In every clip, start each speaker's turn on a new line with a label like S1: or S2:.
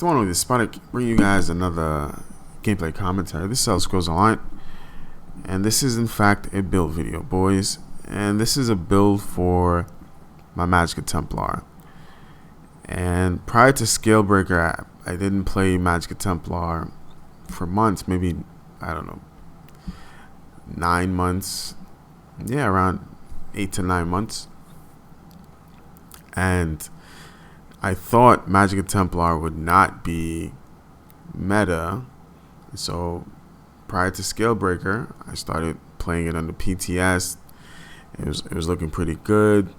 S1: Still on with this spot, bring you guys another gameplay commentary. This is Elder Scrolls Online, and this is in fact a build video, boys. And this is a build for my Magicka Templar. And prior to Scalebreaker, I didn't play Magicka Templar for months, maybe, I don't know, 9 months. Yeah, around 8 to 9 months. And I thought Magicka Templar would not be meta. So prior to Scalebreaker, I started playing it under PTS. It was looking pretty good.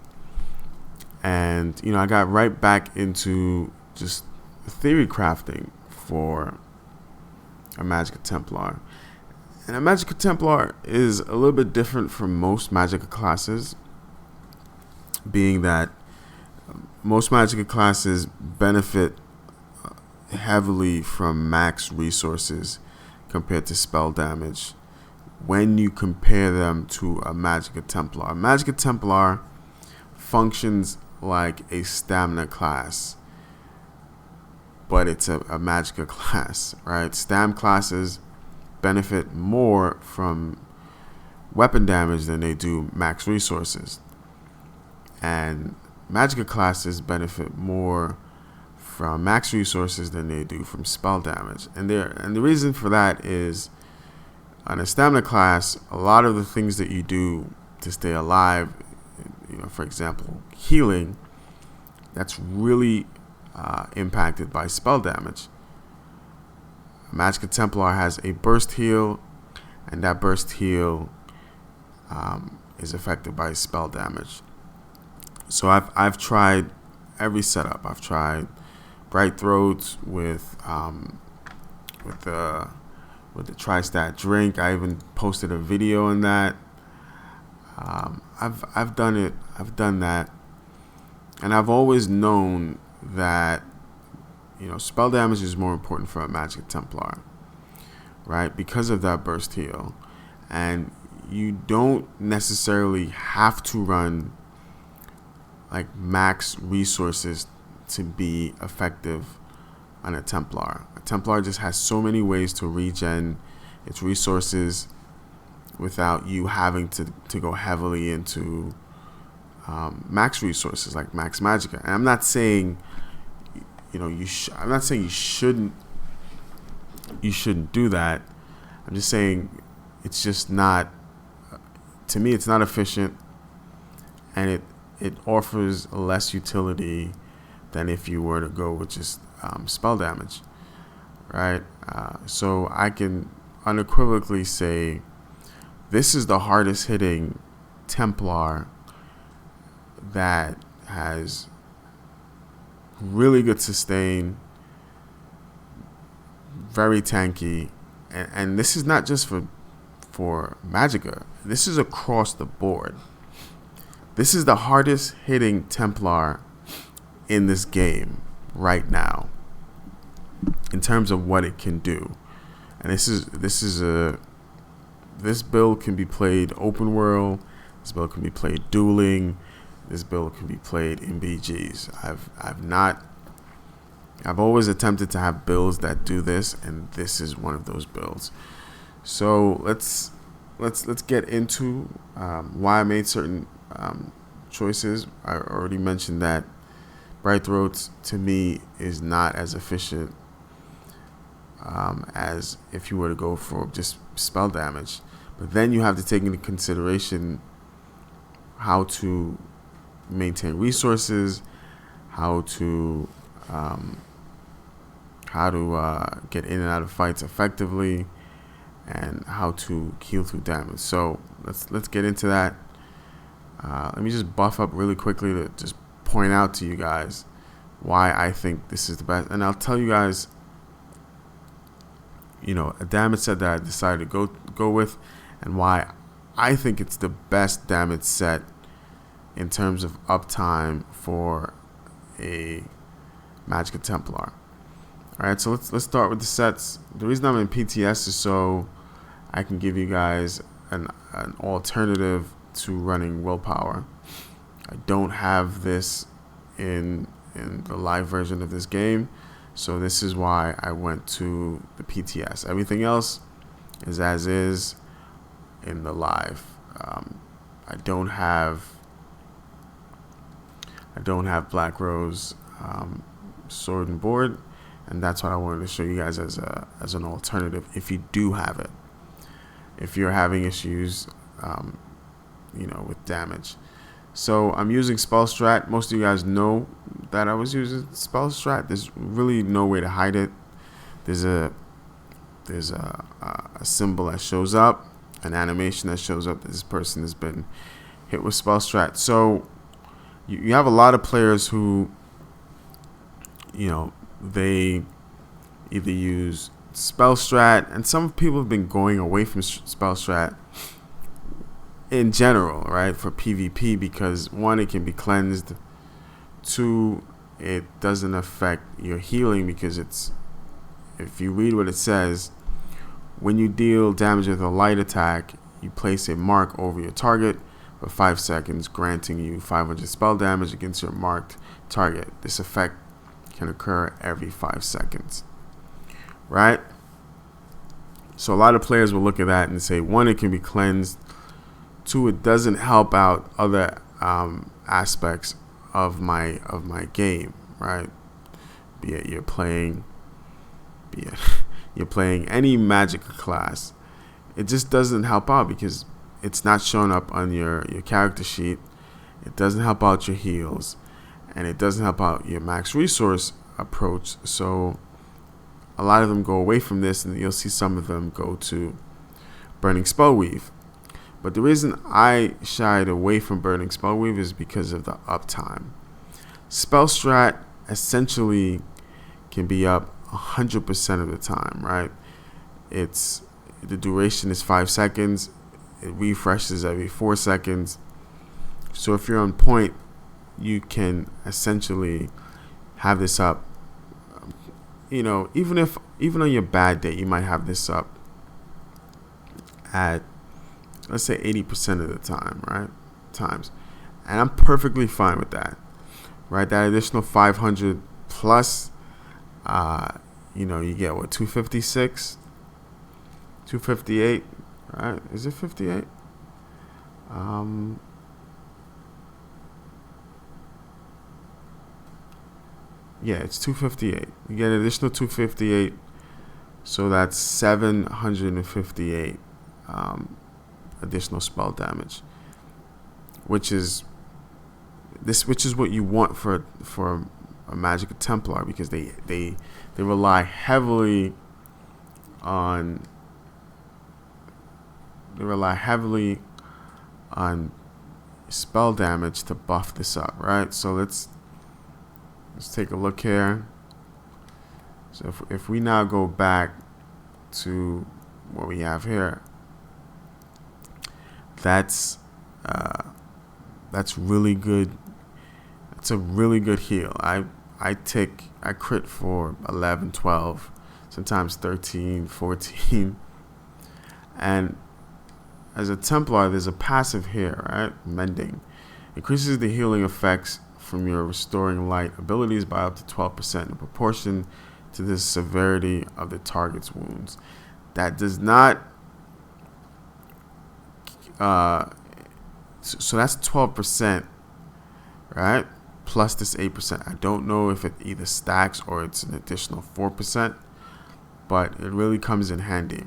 S1: And, you know, I got right back into just theory crafting for a Magicka Templar. And a Magicka Templar is a little bit different from most Magicka classes, being that most Magicka classes benefit heavily from max resources compared to spell damage when you compare them to a Magicka Templar. A Magicka Templar functions like a stamina class, but it's a Magicka class, right? Stam classes benefit more from weapon damage than they do max resources, and Magicka classes benefit more from max resources than they do from spell damage. And the reason for that is, on a stamina class, a lot of the things that you do to stay alive, you know, for example, healing, that's really impacted by spell damage. Magicka Templar has a burst heal, and that burst heal is affected by spell damage. So I've tried every setup. I've tried Bright Throats with the Tri-Stat drink. I even posted a video on that. I've done it. I've done that, and I've always known that, you know, spell damage is more important for a Magicka Templar, right? Because of that burst heal, and you don't necessarily have to run like max resources to be effective on a Templar. A Templar just has so many ways to regen its resources without you having to go heavily into max resources like max Magicka. And I'm not saying, you know, I'm not saying you shouldn't do that. I'm just saying it's just not, to me, it's not efficient, and it offers less utility than if you were to go with just spell damage, right? So I can unequivocally say this is the hardest hitting Templar that has really good sustain, very tanky, and this is not just for Magicka. This is across the board. This is the hardest hitting Templar in this game right now in terms of what it can do. And this build can be played open world. This build can be played dueling. This build can be played in BGs. I've always attempted to have builds that do this, and this is one of those builds. So let's get into why I made certain choices. I already mentioned that Bright Throats to me is not as efficient as if you were to go for just spell damage. But then you have to take into consideration how to maintain resources, how to get in and out of fights effectively, and how to heal through damage. So let's get into that. Let me just buff up really quickly to just point out to you guys why I think this is the best, and I'll tell you guys, you know, a damage set that I decided to go with, and why I think it's the best damage set in terms of uptime for a Magicka Templar. All right, so let's start with the sets. The reason I'm in PTS is so I can give you guys an alternative to running willpower. I don't have this in the live version of this game, So this is why I went to the PTS. Everything else is as is in the live. I don't have Black Rose sword and board, and that's what I wanted to show you guys as an alternative if you do have it. If you're having issues, with damage. So I'm using spell strat. Most of you guys know that I was using spell strat. There's really no way to hide it. There's a symbol that shows up, an animation that shows up that this person has been hit with spell strat. So you have a lot of players who, they either use spell strat, and some people have been going away from spell strat in general, right, for PvP, because one, it can be cleansed, two, it doesn't affect your healing, because if you read what it says, when you deal damage with a light attack, you place a mark over your target for 5 seconds, granting you 500 spell damage against your marked target. This effect can occur every 5 seconds, right? So a lot of players will look at that and say, one, it can be cleansed, two, it doesn't help out other aspects of my game, right? Be it you're playing any Magicka class, it just doesn't help out because it's not showing up on your character sheet. It doesn't help out your heals, and it doesn't help out your max resource approach. So a lot of them go away from this, and you'll see some of them go to Burning Spellweave. But the reason I shied away from Burning Spellweave is because of the uptime. Spell strat essentially can be up 100% of the time, right? The duration is 5 seconds. It refreshes every 4 seconds. So if you're on point, you can essentially have this up. Even on your bad day, you might have this up at, let's say, 80% of the time, right? And I'm perfectly fine with that, right? That additional 500 plus, you get what, 256, 258, right? Is it 58? Yeah, it's 258. You get an additional 258, so that's 758 additional spell damage, which is what you want for a Magicka Templar, because they rely heavily on spell damage to buff this up, right? So let's take a look here. So if we now go back to what we have here, that's really good. It's a really good heal. I crit for 11, 12, sometimes 13, 14. And as a Templar, there's a passive here, right? Mending. Increases the healing effects from your restoring light abilities by up to 12% in proportion to the severity of the target's wounds. That does not so that's 12%, right? Plus this 8%. I don't know if it either stacks or it's an additional 4%, but it really comes in handy.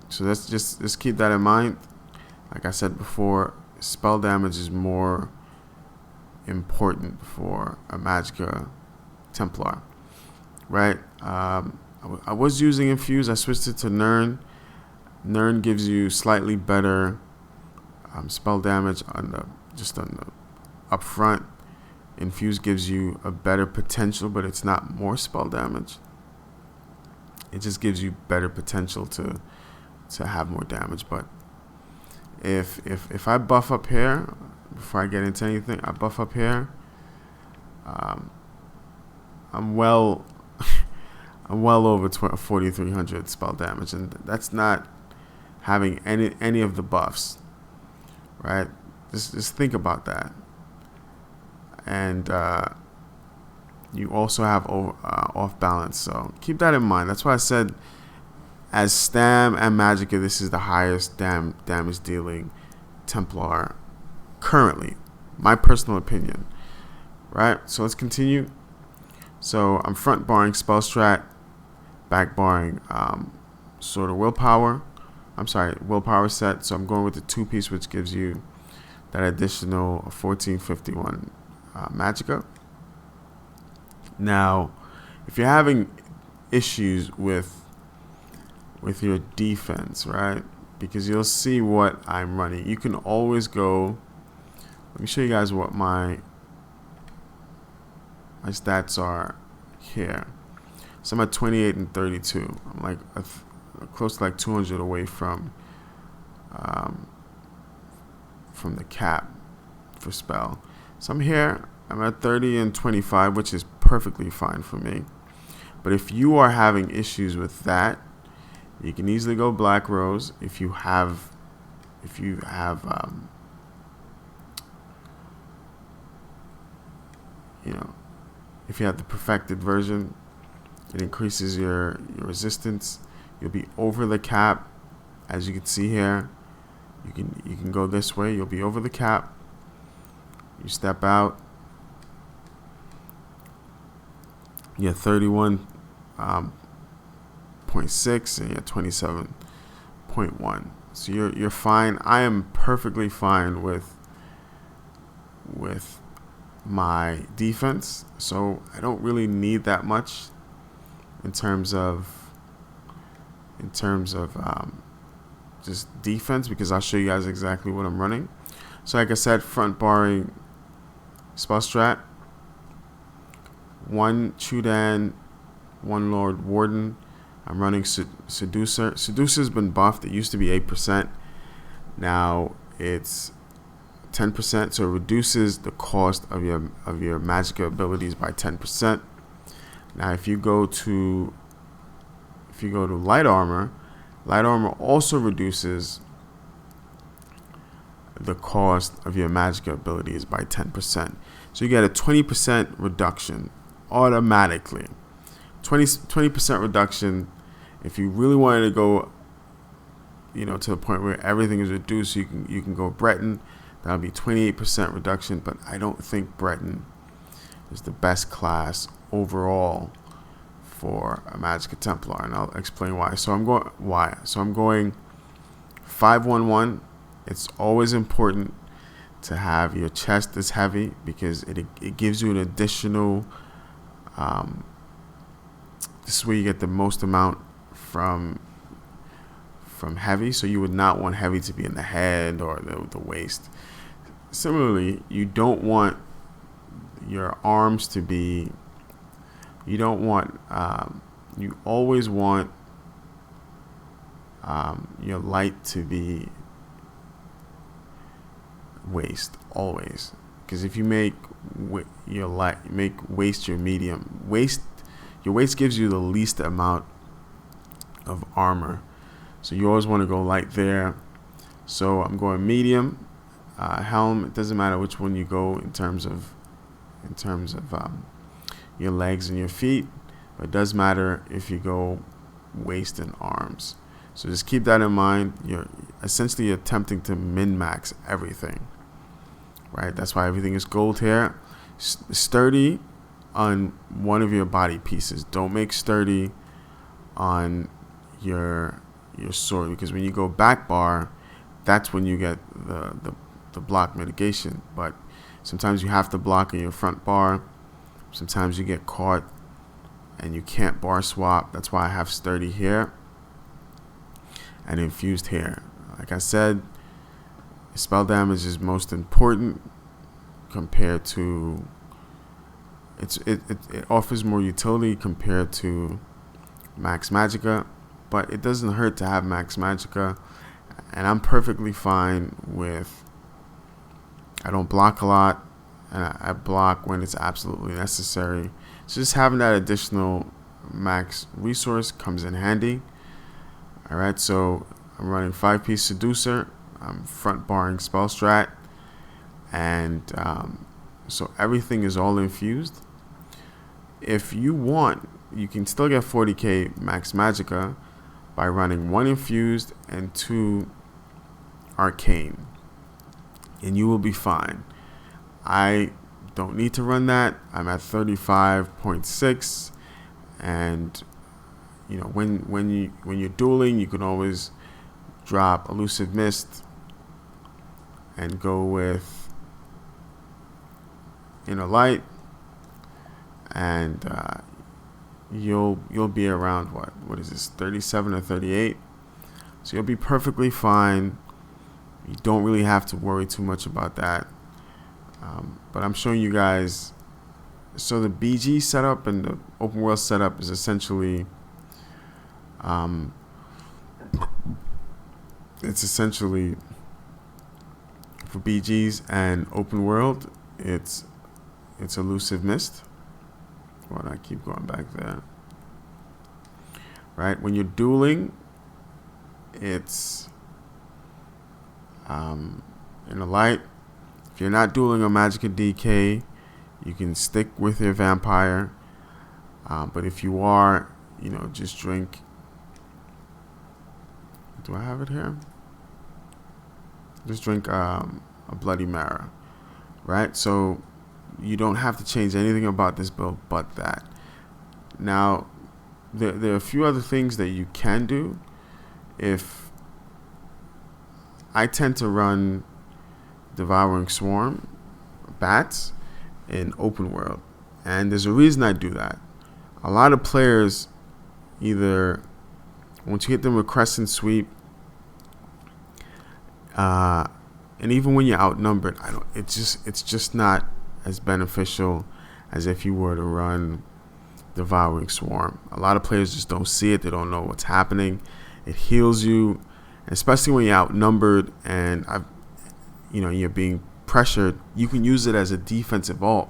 S1: So let's keep that in mind. Like I said before, spell damage is more important for a Magicka Templar, right? I was using Infuse. I switched it to Nern. Nern gives you slightly better spell damage on the upfront. Infuse gives you a better potential, but it's not more spell damage. It just gives you better potential to have more damage. But if I buff up here before I get into anything, I buff up here. I'm well over 4,300 spell damage, and that's not having any of the buffs, right? Just think about that. And you also have off balance. So keep that in mind. That's why I said as Stam and Magicka, this is the highest damage dealing Templar currently. My personal opinion. Right? So let's continue. So I'm front barring spell strat, back barring sort of willpower. I'm sorry, willpower set. So I'm going with the 2-piece, which gives you that additional 1451 Magicka. Now, if you're having issues with your defense, right? Because you'll see what I'm running. You can always go. Let me show you guys what my stats are here. So I'm at 28 and 32. I'm like close to like 200 away from the cap for spell. So I'm here. I'm at 30 and 25, which is perfectly fine for me. But if you are having issues with that, you can easily go Black Rose. If you have if you have the perfected version, it increases your resistance. You'll be over the cap, as you can see here. You can go this way. You'll be over the cap. You step out. You're 31.6 and you're 27.1. So you're fine. I am perfectly fine with my defense. So I don't really need that much in terms of just defense, because I'll show you guys exactly what I'm running. So like I said, front barring spell strat, 1 Chudan, 1 Lord Warden. I'm running Seducer. Seducer's been buffed. It used to be 8%. Now it's 10%. So it reduces the cost of your Magicka abilities by 10%. Now if you go to light armor also reduces the cost of your Magicka abilities by 10%. So you get a 20% reduction automatically. 20% reduction. If you really wanted to go, to the point where everything is reduced, you can go Breton. That'll be 28% reduction. But I don't think Breton is the best class overall for a Magicka Templar, and I'll explain why. So I'm going 511. It's always important to have your chest is heavy, because it gives you an additional. This is where you get the most amount from heavy. So you would not want heavy to be in the head or the waist. Similarly, you don't want your arms to be. You don't want. You always want your light to be waist, always. Because if you make your light, make waist your medium. Your waist gives you the least amount of armor, so you always want to go light there. So I'm going medium. Helm. It doesn't matter which one you go in terms of your legs and your feet, but it does matter if you go waist and arms. So just keep that in mind. You're essentially attempting to min-max everything, right? That's why everything is gold here. Sturdy on one of your body pieces. Don't make sturdy on your sword, because when you go back bar, that's when you get the block mitigation. But sometimes you have to block in your front bar. Sometimes you get caught and you can't bar swap. That's why I have sturdy here and infused here. Like I said, spell damage is most important compared to it offers more utility compared to max Magicka, but it doesn't hurt to have max Magicka, and I'm perfectly fine with. I don't block a lot, and I block when it's absolutely necessary. So just having that additional max resource comes in handy. All right, so I'm running 5-piece Seducer. I'm front barring spell strat, and so everything is all infused. if you want, you can still get 40k max Magicka by running 1 infused and 2 arcane, and you will be fine. I don't need to run that. I'm at 35.6, and you know, when you're dueling, you can always drop Elusive Mist and go with Inner Light, and you'll be around what is this, 37 or 38. So you'll be perfectly fine. You don't really have to worry too much about that. But I'm showing you guys. So the BG setup and the open world setup is essentially, it's essentially for BGs and open world. It's Elusive Mist. Why do I keep going back there? Right, when you're dueling, it's in the light. If you're not dueling a Magicka DK, you can stick with your vampire. But if you are, you know, just drink. Do I have it here? Just drink a Bloody Mara, right? So you don't have to change anything about this build but that. Now, there are a few other things that you can do. If I tend to run Devouring Swarm bats in open world, and there's a reason I do that. A lot of players, either once you hit them with Crescent Sweep, and even when you're outnumbered, it's just not as beneficial as if you were to run Devouring Swarm. A lot of players just don't see it. They don't know what's happening. It heals you, especially when you're outnumbered and you're being pressured. You can use it as a defensive ult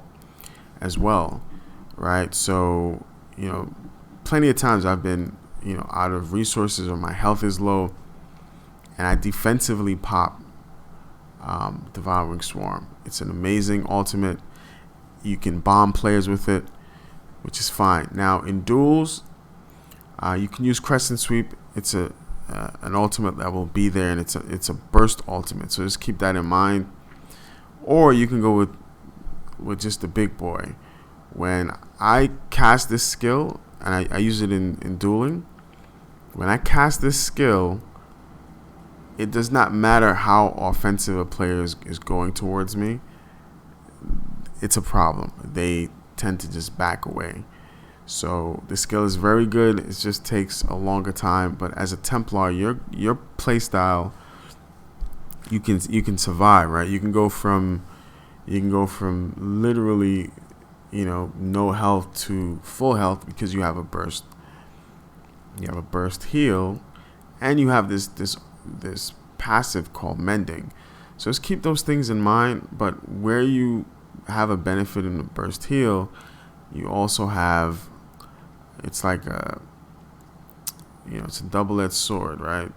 S1: as well, right? So, you know, plenty of times I've been, out of resources or my health is low, and I defensively pop Devouring Swarm. It's an amazing ultimate. You can bomb players with it, which is fine. Now in duels, you can use Crescent Sweep. It's an ultimate that will be there, and it's a burst ultimate. So just keep that in mind. Or you can go with just the big boy. When I cast this skill, and I use it in dueling, when I cast this skill, it does not matter how offensive a player is going towards me. It's a problem. They tend to just back away. So the skill is very good. It just takes a longer time. But as a Templar, your play style, you can survive, right? You can go from literally, no health to full health because you have a burst. You have a burst heal, and you have this passive called Mending. So just keep those things in mind. But where you have a benefit in the burst heal, you also have, it's like it's a double-edged sword, right?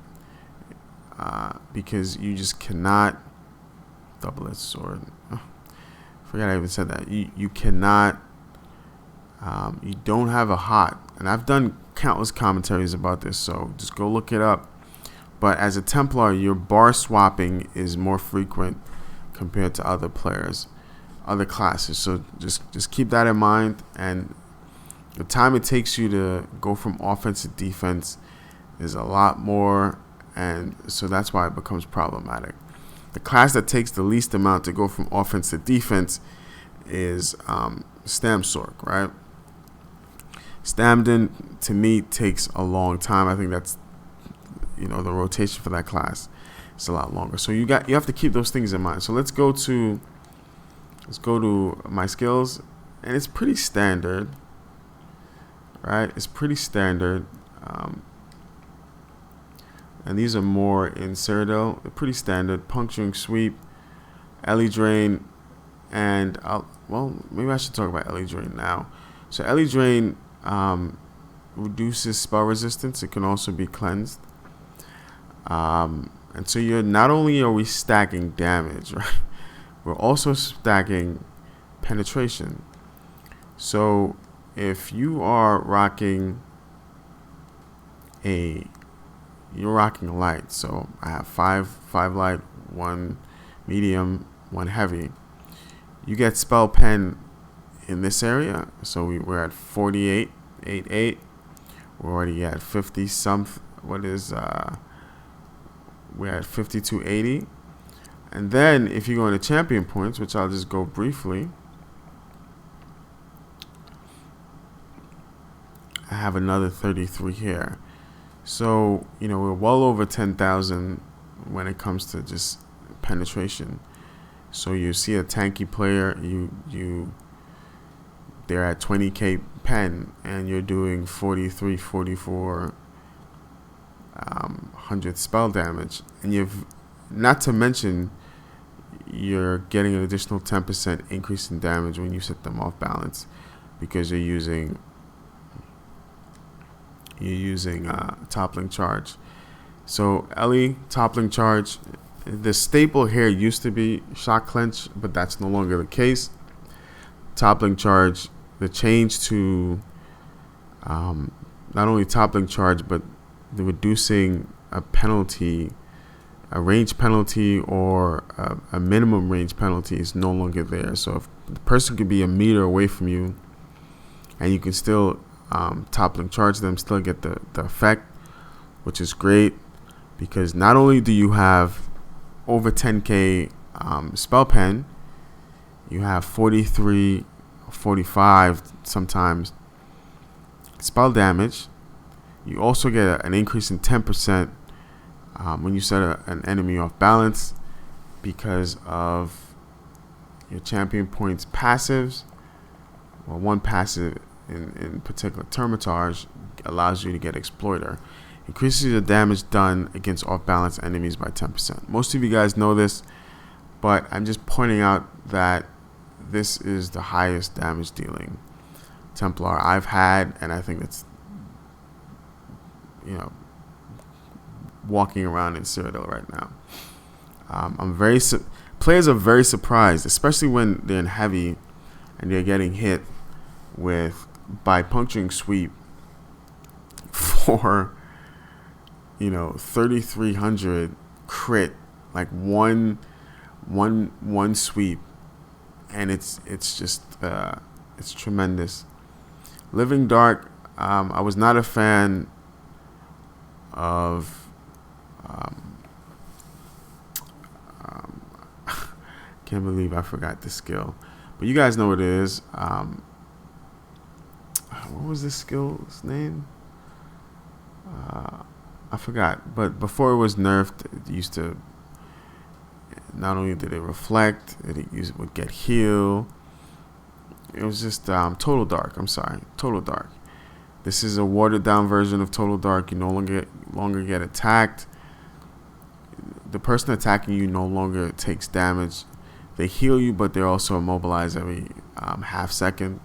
S1: Because you just cannot, double-edged sword. I forgot I even said that. You cannot, you don't have a hot, and I've done countless commentaries about this, so just go look it up. But as a Templar, your bar swapping is more frequent compared to other players, other classes. So just keep that in mind. And the time it takes you to go from offense to defense is a lot more, and so that's why it becomes problematic. The class that takes the least amount to go from offense to defense is Stamsork, right? Stamden, to me, takes a long time. I think that's, the rotation for that class is a lot longer. So you have to keep those things in mind. So let's go to my skills, and it's pretty standard, right? It's pretty standard. And these are more in Cyrodiil. They're pretty standard. Puncturing Sweep, Ellie Drain, and maybe I should talk about Ellie Drain now. So Ellie Drain reduces spell resistance. It can also be cleansed. And so not only are we stacking damage, right? We're also stacking penetration. So if you are rocking you're rocking a light. So I have five light, one medium, one heavy. You get spell pen in this area. So we're at 48.88. We're already at 50 some. We're at 52.80. And then if you go into champion points, which I'll just go briefly, I have another 33 here. So, we're well over 10,000 when it comes to just penetration. So you see a tanky player, they're at 20k pen, and you're doing 43, 44, 100 spell damage, and you've not to mention you're getting an additional 10% increase in damage when you set them off balance, because you're using toppling charge. So Ellie, toppling charge. The staple here used to be shock clench, but that's no longer the case. Toppling charge, the change to not only toppling charge, but the reducing a penalty, a range penalty, or a minimum range penalty is no longer there. So if the person could be a meter away from you, and you can still toppling charge them, still get the effect, which is great, because not only do you have over 10k spell pen, you have 43, 45 sometimes spell damage. You also get an increase in 10% when you set an enemy off balance, because of your champion points passives. Well, one passive in particular, Termitage, allows you to get Exploiter. Increases the damage done against off-balance enemies by 10%. Most of you guys know this, but I'm just pointing out that this is the highest damage dealing Templar I've had, and I think it's, walking around in Cyrodiil right now. Players are very surprised, especially when they're in heavy and they're getting hit by puncturing sweep for 3,300 crit, like one sweep, and it's just it's tremendous. Living Dark, I was not a fan of can't believe I forgot the skill, but you guys know what it is. What was this skill's name? I forgot, but before it was nerfed, it used to, not only did it reflect, it would get heal. It was just Total Dark. I'm sorry, Total Dark. This is a watered down version of Total Dark. You no longer get attacked. The person attacking you no longer takes damage. They heal you, but they're also immobilized every half second.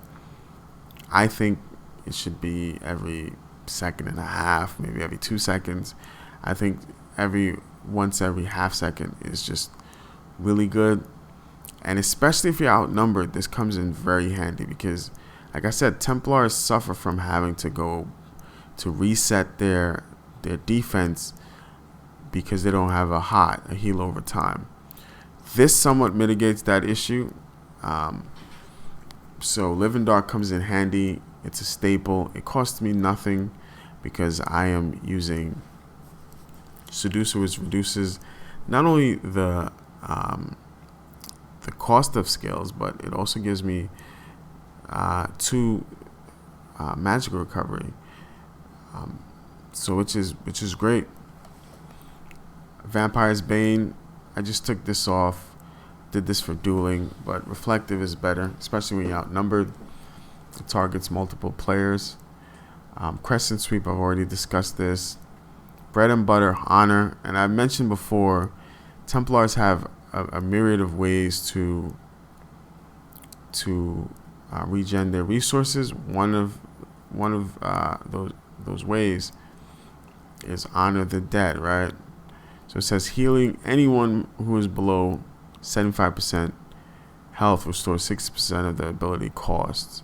S1: I think it should be every second and a half, maybe every 2 seconds. I think once every half second is just really good. And especially if you're outnumbered, this comes in very handy, because, like I said, Templars suffer from having to go to reset their defense because they don't have a heal over time. This somewhat mitigates that issue. So Living Dark comes in handy. It's a staple. It costs me nothing because I am using Seducer, which reduces not only the cost of skills, but it also gives me 2 magical recovery. So which is great. Vampire's Bane, I just took this off, did this for dueling, but reflective is better, especially when you're outnumbered. It targets multiple players. Crescent Sweep, I've already discussed this. Bread and Butter, Honor, and I mentioned before, Templars have a myriad of ways to regen their resources. One of those ways is Honor the Dead, right? So it says healing anyone who is below 75% health restores 60% of the ability costs.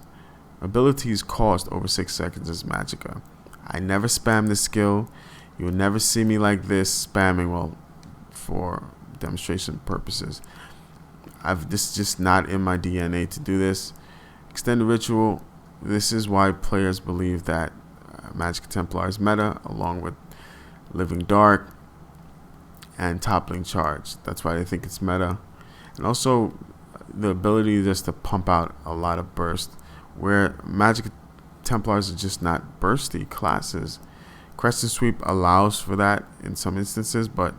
S1: abilities cost over 6 seconds as Magicka. I never spam this skill. You will never see me like this spamming, well, for demonstration purposes. This is just not in my DNA to do this. Extended Ritual. This is why players believe that Magicka Templar is meta, along with Living Dark and Toppling Charge. That's why they think it's meta. And also the ability just to pump out a lot of burst, where Magicka Templars are just not bursty classes. Crescent Sweep allows for that in some instances, but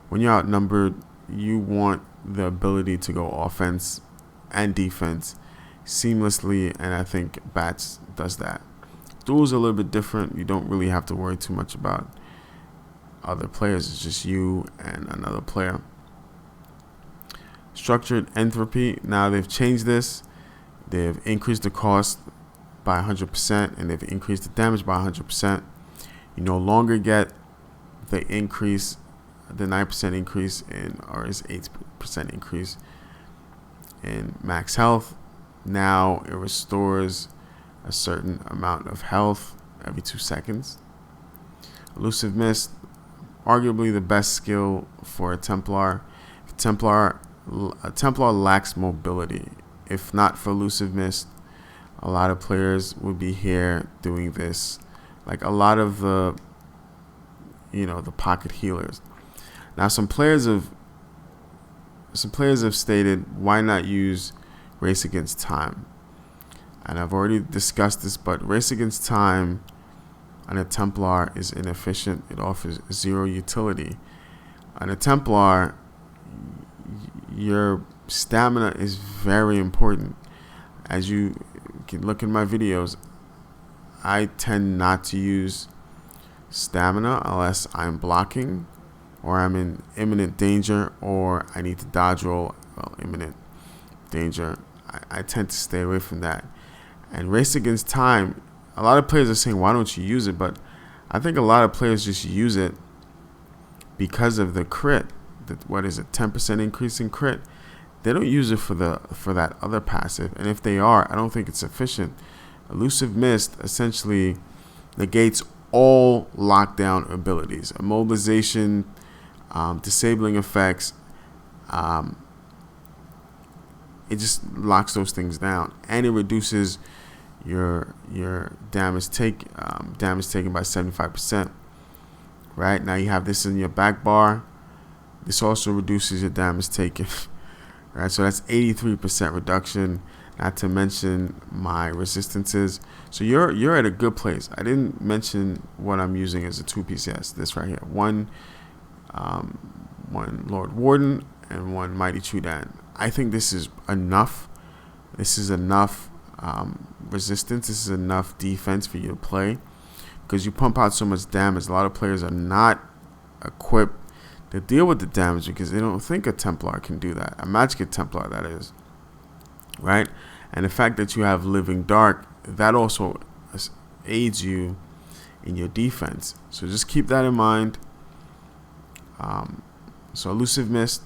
S1: when you're outnumbered, you want the ability to go offense and defense seamlessly, and I think Bats does that. Duel's a little bit different. You don't really have to worry too much about other players. It's just you and another player. Structured Entropy. Now they've changed this. They've increased the cost by 100%, and they've increased the damage by 100%. You no longer get the increase, the 9% increase in, or is 8% increase in max health. Now it restores a certain amount of health every 2 seconds. Elusive Mist, arguably the best skill for a Templar. A Templar lacks mobility. If not for Elusive Mist, a lot of players would be here doing this. Like a lot of the, the pocket healers. Now some players have stated, why not use Race Against Time? And I've already discussed this, but Race Against Time on a Templar is inefficient. It offers 0 utility. On a Templar, your stamina is very important. As you can look in my videos, I tend not to use stamina unless I'm blocking or I'm in imminent danger or I need to dodge roll. Well, imminent danger, I tend to stay away from that. And Race Against Time, a lot of players are saying, why don't you use it? But I think a lot of players just use it because of the crit. What is it, 10% increase in crit? They don't use it for that other passive. And if they are, I don't think it's sufficient. Elusive Mist essentially negates all lockdown abilities, immobilization, disabling effects. It just locks those things down, and it reduces your damage taken by 75%. Right now, you have this in your back bar. This also reduces your damage taken. Right, so that's 83% reduction. Not to mention my resistances. So you're at a good place. I didn't mention what I'm using as a 2-piece. Yes, this right here. One Lord Warden and one Mighty Chudan. I think this is enough. This is enough resistance. This is enough defense for you to play, because you pump out so much damage. A lot of players are not equipped to deal with the damage because they don't think a Templar can do that. A Magicka Templar, that is. Right? And the fact that you have Living Dark, that also aids you in your defense. So just keep that in mind. So Elusive Mist,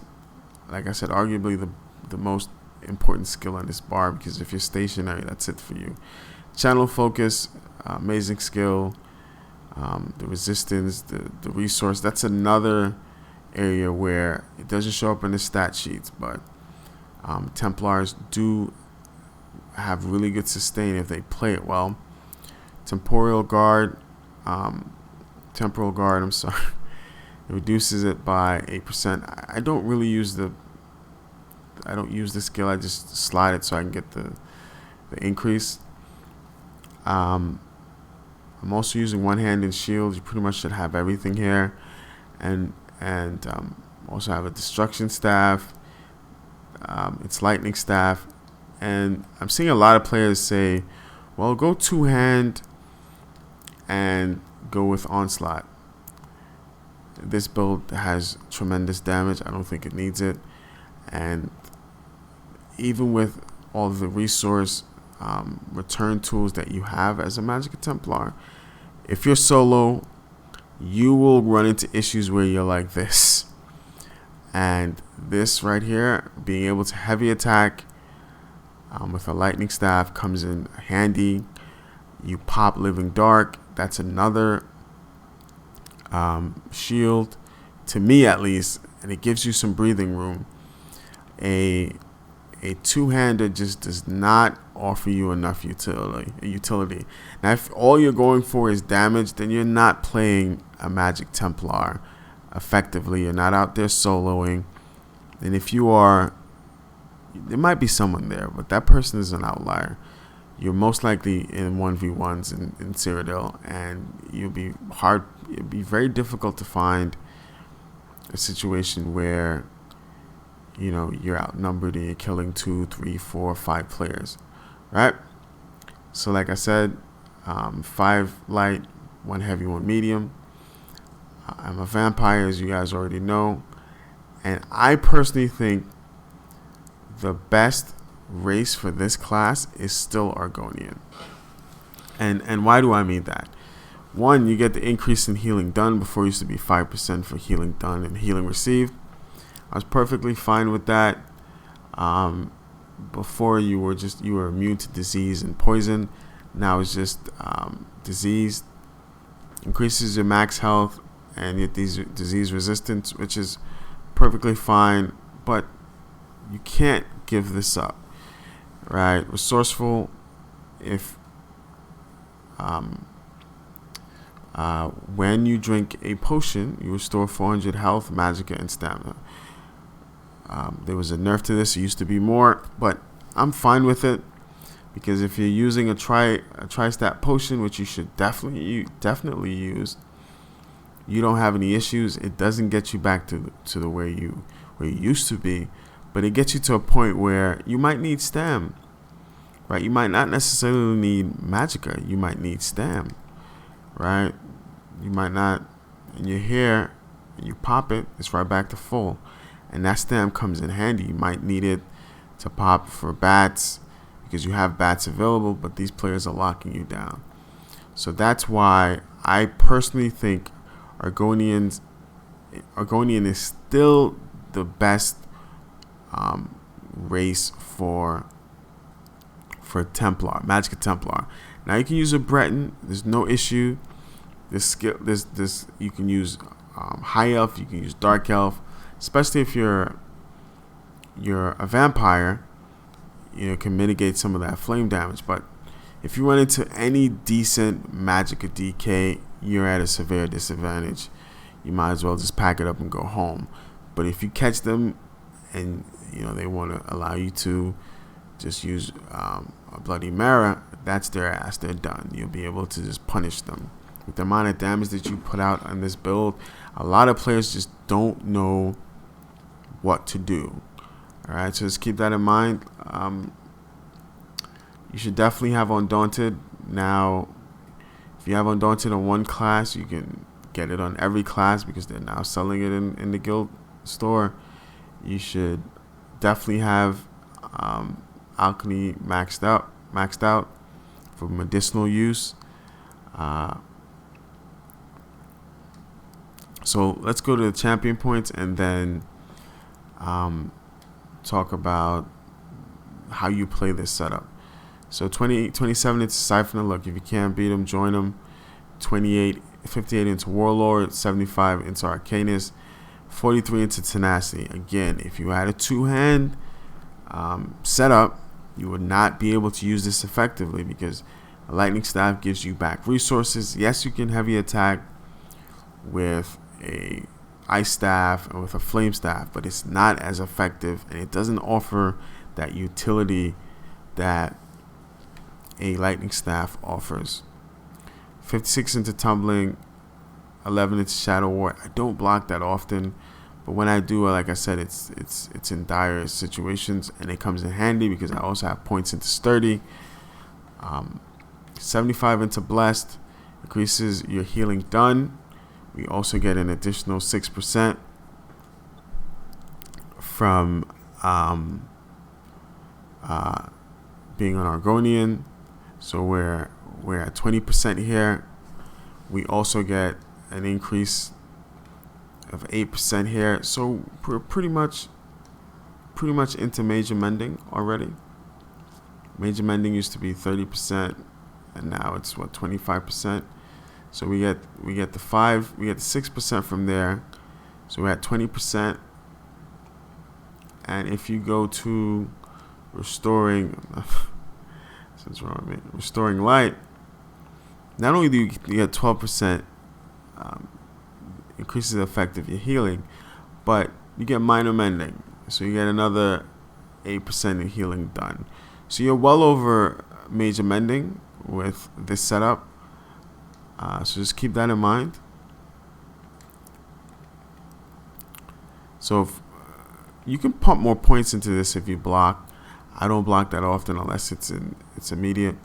S1: like I said, arguably the most important skill on this bar, because if you're stationary, that's it for you. Channel Focus, amazing skill. The resistance, the resource, that's another area where it doesn't show up in the stat sheets, but Templars do have really good sustain if they play it well. Temporal Guard, I'm sorry, it reduces it by 8%. I don't really use the skill. I just slide it so I can get the increase. I'm also using one-handed shield. You pretty much should have everything here, and also have a destruction staff. It's lightning staff, and I'm seeing a lot of players say, well, go 2-hand and go with onslaught. This build has tremendous damage. I don't think it needs it, and even with all the resource return tools that you have as a Magicka Templar, if you're solo, you will run into issues where you're like this. And this right here, being able to heavy attack with a lightning staff comes in handy. You pop Living Dark. That's another shield, to me at least, and it gives you some breathing room. A two-hander just does not offer you enough utility. Now, if all you're going for is damage, then you're not playing a Magic Templar effectively. You're not out there soloing. And if you are, there might be someone there, but that person is an outlier. You're most likely in 1v1s in Cyrodiil, and it'll be very difficult to find a situation where, you know, you're outnumbered and you're killing 2, 3, 4, 5 players, right? So like I said, 5 light, 1 heavy, 1 medium. I'm a vampire, as you guys already know, and I personally think the best race for this class is still Argonian. And why do I mean that? One, you get the increase in healing done. Before it used to be 5% for healing done and healing received. I was perfectly fine with that. Before you were immune to disease and poison. Now it's just disease. Increases your max health and your disease resistance, which is perfectly fine, but you can't give this up, right? Resourceful, if when you drink a potion, you restore 400 health, magicka, and stamina. There was a nerf to this. It used to be more, but I'm fine with it, because if you're using a tri-stat potion, which you should definitely use, you don't have any issues. It doesn't get you back to the where you used to be, but it gets you to a point where you might need stam, right? You might not necessarily need magicka. You might need stam, right? You might not, and you're here, and you pop it, it's right back to full, and that stam comes in handy. You might need it to pop for bats, because you have bats available, but these players are locking you down. So that's why I personally think Argonian is still the best race for Templar, Magicka Templar. Now you can use a Breton. There's no issue. This you can use high elf. You can use dark elf, especially if you're a vampire. You know, can mitigate some of that flame damage. But if you run into any decent Magicka DK, you're at a severe disadvantage. You might as well just pack it up and go home. But if you catch them and you know they want to allow you to just use a Bloody Mara, that's their ass. They're done. You'll be able to just punish them. With the amount of damage that you put out on this build, a lot of players just don't know what to do. Alright, so just keep that in mind. You should definitely have Undaunted. Now, if you have Undaunted on one class, you can get it on every class, because they're now selling it in the guild store. You should definitely have Alchemy maxed out for medicinal use. So let's go to the champion points and then talk about how you play this setup. So 27 into Siphon. Look, if you can't beat them, join them. 58 into Warlord, 75 into Arcanist, 43 into Tenacity. Again, if you had a two-hand setup, you would not be able to use this effectively, because a Lightning Staff gives you back resources. Yes, you can heavy attack with a Ice Staff and with a Flame Staff, but it's not as effective, and it doesn't offer that utility that a Lightning Staff offers. 56 into Tumbling, 11 into Shadow Ward. I don't block that often, but when I do, like I said, it's in dire situations, and it comes in handy because I also have points into Sturdy. 75 into Blessed, increases your healing done. We also get an additional 6% from being an Argonian. So we're at 20% here. We also get an increase of 8% here. So we're pretty much into major mending already. Major mending used to be 30%, and now it's what, 25%. So we get the 6% from there. So we're at 20%. And if you go to restoring, restoring light, not only do you get 12% increases the effect of your healing, but you get minor mending. So you get another 8% in healing done. So you're well over major mending with this setup. So just keep that in mind. So you can pump more points into this if you block. I don't block that often unless it's immediate.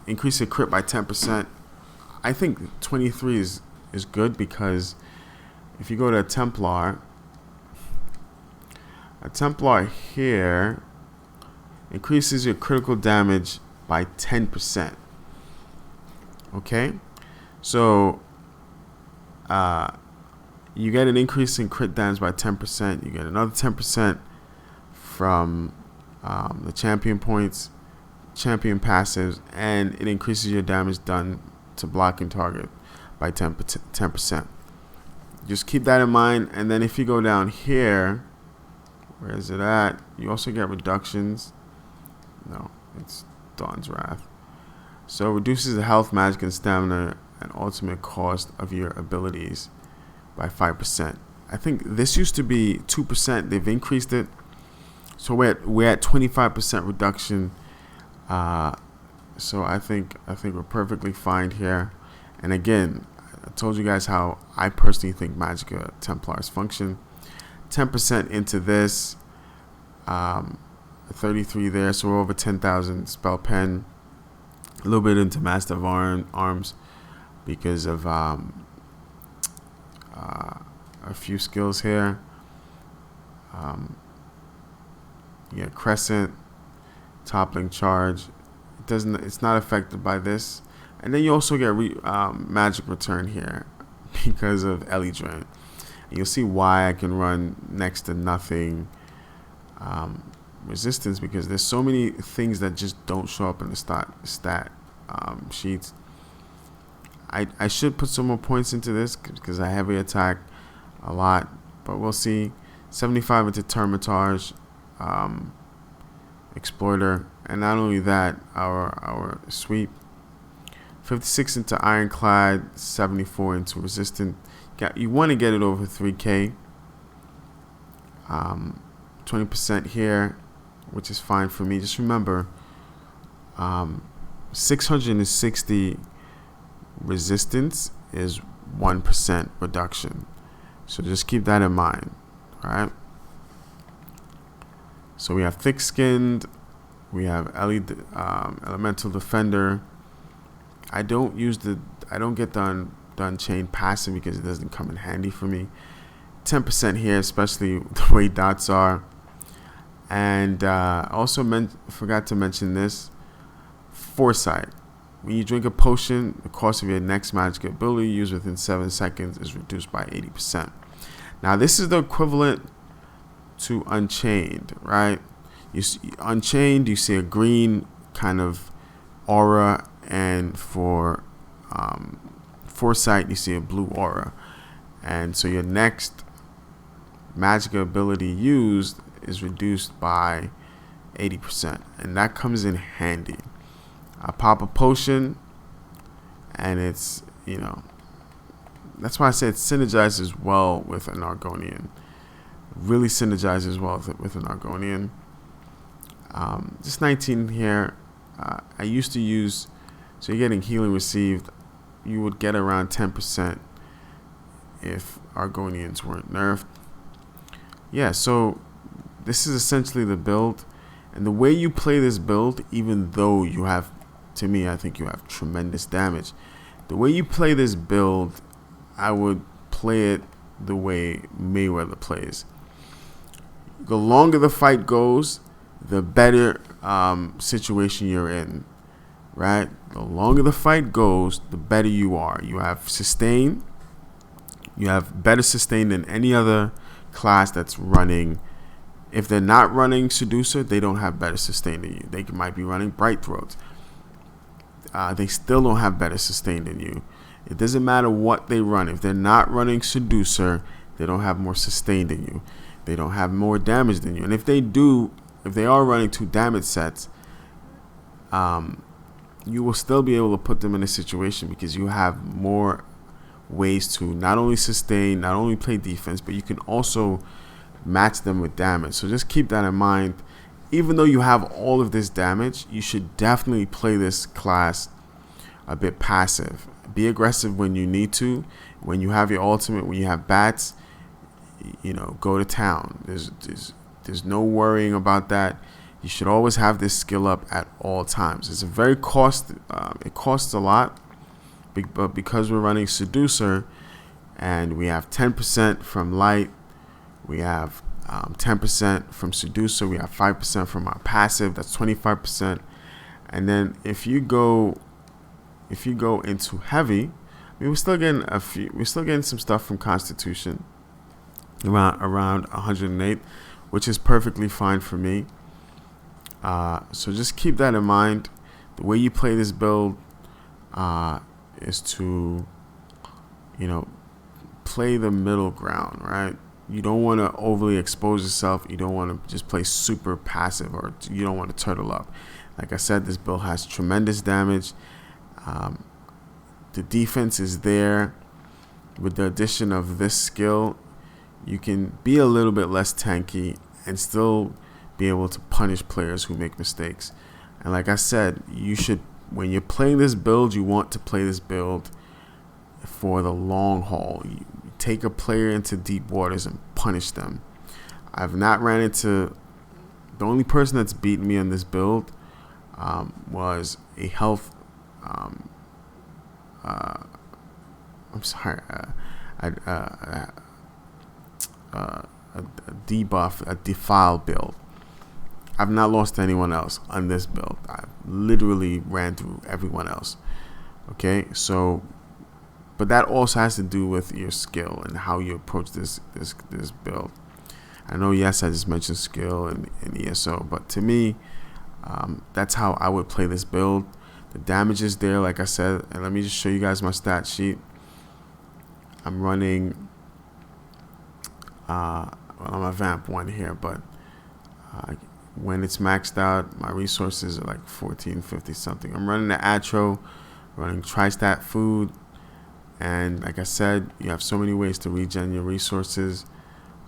S1: Increase your crit by 10%. I think 23 is good, because if you go to a Templar here increases your critical damage by 10%. Okay, so you get an increase in crit damage by 10%. You get another 10% from the champion points, champion passives, and it increases your damage done to blocking target by 10%. Just keep that in mind. And then if you go down here, where is it at? You also get reductions. No, it's Dawn's Wrath. So reduces the health, magic, and stamina and ultimate cost of your abilities by 5%. I think this used to be 2%. They've increased it. So we're at 25% reduction. So I think we're perfectly fine here. And again, I told you guys how I personally think Magicka Templars function. 10% into this, 33 there, so we're over 10,000 spell pen. A little bit into Master of Arms because of a few skills here. You get Crescent, Toppling Charge. It's not affected by this. And then you also get Magic Return here because of Ellie Drain. And you'll see why I can run next to nothing resistance, because there's so many things that just don't show up in the stat sheets. I should put some more points into this because I heavy attack a lot, but we'll see. 75 into Termitage, Exploiter, and not only that, our sweep. 56 into Ironclad, 74 into Resistant. You want to get it over 3k. 20% here, which is fine for me. Just remember, 660 resistance is 1% reduction. So just keep that in mind, all right? So we have Thick Skinned, we have Elemental Defender. I don't get the Unchained passive because it doesn't come in handy for me. 10% here, especially the way dots are. And also forgot to mention this, Foresight. When you drink a potion, the cost of your next magic ability used within 7 seconds is reduced by 80%. Now this is the equivalent to Unchained, right? Unchained, you see a green kind of aura, and for Foresight, you see a blue aura. And so your next magic ability used is reduced by 80%, and that comes in handy. I pop a potion, and it's, that's why I say it synergizes well with an Argonian. Really synergizes well with an Argonian. Just 19 here. I used to use, so you're getting healing received. You would get around 10% if Argonians weren't nerfed. Yeah, so this is essentially the build. And the way you play this build, even though you have, to me, I think you have tremendous damage. The way you play this build, I would play it the way Mayweather plays. The longer the fight goes, the better situation you're in, right? The longer the fight goes, the better you are. You have sustain. You have better sustain than any other class that's running If they're not running Seducer, they don't have better sustain than you. They might be running Bright Throats. They still don't have better sustain than you. It doesn't matter what they run. If they're not running Seducer, they don't have more sustain than you. They don't have more damage than you. And if they do, if they are running 2 damage sets, you will still be able to put them in a situation because you have more ways to not only sustain, not only play defense, but you can also match them with damage. So just keep that in mind. Even though you have all of this damage, you should definitely play this class a bit passive. Be aggressive when you need to. When you have your ultimate, when you have bats, you know, go to town. There's no worrying about that. You should always have this skill up at all times. It's a very it costs a lot, but because we're running Seducer and we have 10% from Light, we have 10% from Seducer, we have 5% from our passive, that's 25%. And then if you go into heavy, I mean, we're still getting some stuff from Constitution around 108, which is perfectly fine for me. So just keep that in mind. The way you play this build is to, you know, play the middle ground, right? You don't want to overly expose yourself. You don't want to just play super passive, or you don't want to turtle up. Like I said, this build has tremendous damage. The defense is there. With the addition of this skill, you can be a little bit less tanky and still be able to punish players who make mistakes. And like I said, you should, when you're playing this build, you want to play this build for the long haul. You take a player into deep waters and punish them. I've not ran into, the only person that's beaten me on this build was a health a debuff, a defile build. I've not lost to anyone else on this build. I literally ran through everyone else. Okay, so, but that also has to do with your skill and how you approach this build. I know, yes, I just mentioned skill and ESO, but to me, that's how I would play this build. The damage is there, like I said, and let me just show you guys my stat sheet. I'm running, well, I'm a Vamp 1 here, but when it's maxed out, my resources are like 1450 something. I'm running the Atro, running Tri-Stat Food, and like I said, you have so many ways to regen your resources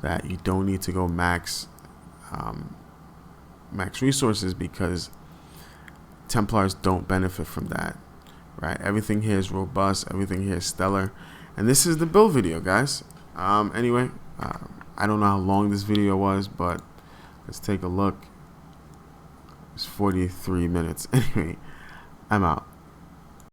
S1: that you don't need to go max resources, because Templars don't benefit from that, right? Everything here is robust, everything here is stellar, and this is the build video, guys. Anyway, I don't know how long this video was, but let's take a look. It's 43 minutes. Anyway, I'm out.